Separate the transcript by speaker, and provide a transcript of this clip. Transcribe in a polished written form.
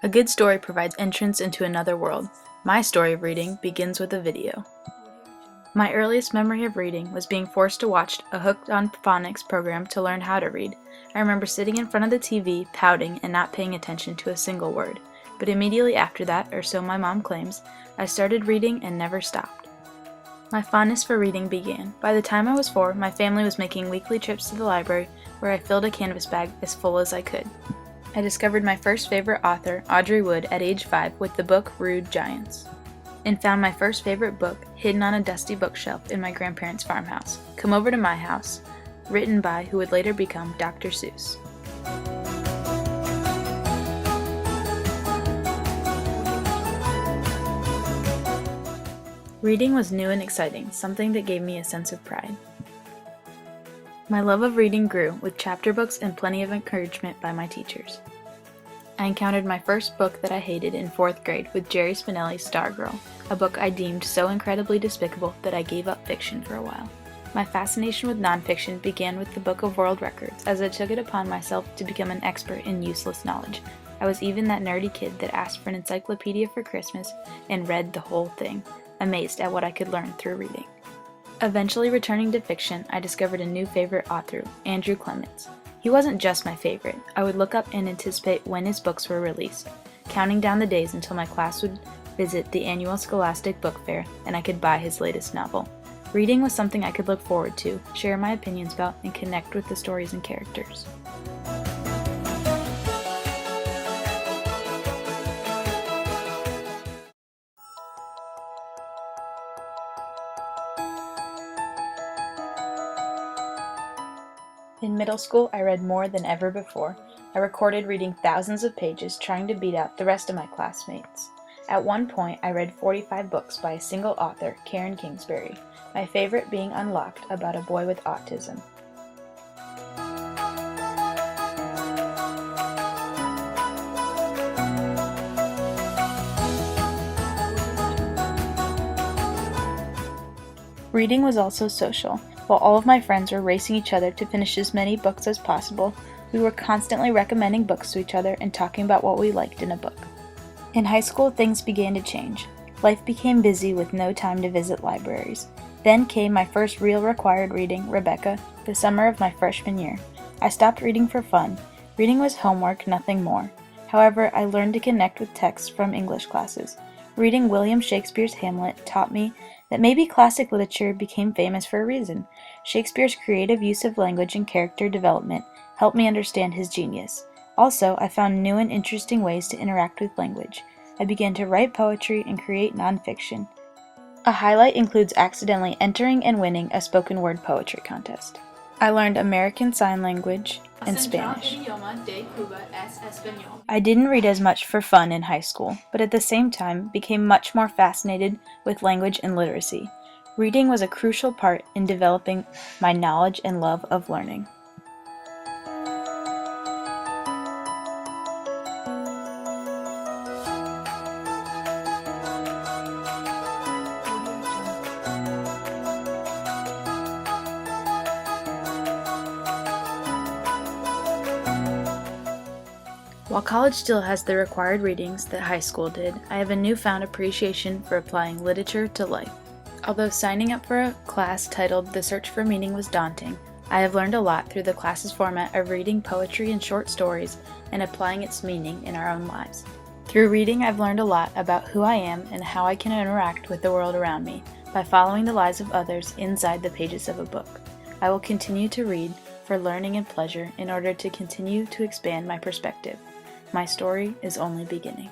Speaker 1: A good story provides entrance into another world. My story of reading begins with a video. My earliest memory of reading was being forced to watch a Hooked on Phonics program to learn how to read. I remember sitting in front of the TV, pouting and not paying attention to a single word. But immediately after that, or so my mom claims, I started reading and never stopped. My fondness for reading began. By the time I was 4, my family was making weekly trips to the library where I filled a canvas bag as full as I could. I discovered my first favorite author, Audrey Wood, at age 5 with the book Rude Giants, and found my first favorite book hidden on a dusty bookshelf in my grandparents' farmhouse, Come Over to My House, written by who would later become Dr. Seuss. Reading was new and exciting, something that gave me a sense of pride. My love of reading grew with chapter books and plenty of encouragement by my teachers. I encountered my first book that I hated in 4th grade with Jerry Spinelli's Stargirl, a book I deemed so incredibly despicable that I gave up fiction for a while. My fascination with nonfiction began with the Book of World Records, as I took it upon myself to become an expert in useless knowledge. I was even that nerdy kid that asked for an encyclopedia for Christmas and read the whole thing, amazed at what I could learn through reading. Eventually returning to fiction, I discovered a new favorite author, Andrew Clements. He wasn't just my favorite. I would look up and anticipate when his books were released, counting down the days until my class would visit the annual Scholastic Book Fair and I could buy his latest novel. Reading was something I could look forward to, share my opinions about, and connect with the stories and characters. In middle school, I read more than ever before. I recorded reading thousands of pages, trying to beat out the rest of my classmates. At one point, I read 45 books by a single author, Karen Kingsbury, my favorite being Unlocked, about a boy with autism. Reading was also social. While all of my friends were racing each other to finish as many books as possible, we were constantly recommending books to each other and talking about what we liked in a book. In high school, things began to change. Life became busy with no time to visit libraries. Then came my first real required reading, Rebecca, the summer of my freshman year. I stopped reading for fun. Reading was homework, nothing more. However, I learned to connect with texts from English classes. Reading William Shakespeare's Hamlet taught me that maybe classic literature became famous for a reason. Shakespeare's creative use of language and character development helped me understand his genius. Also, I found new and interesting ways to interact with language. I began to write poetry and create nonfiction. A highlight includes accidentally entering and winning a spoken word poetry contest. I learned American Sign Language and Spanish. I didn't read as much for fun in high school, but at the same time became much more fascinated with language and literacy. Reading was a crucial part in developing my knowledge and love of learning. While college still has the required readings that high school did, I have a newfound appreciation for applying literature to life. Although signing up for a class titled The Search for Meaning was daunting, I have learned a lot through the class's format of reading poetry and short stories and applying its meaning in our own lives. Through reading, I've learned a lot about who I am and how I can interact with the world around me by following the lives of others inside the pages of a book. I will continue to read for learning and pleasure in order to continue to expand my perspective. My story is only beginning.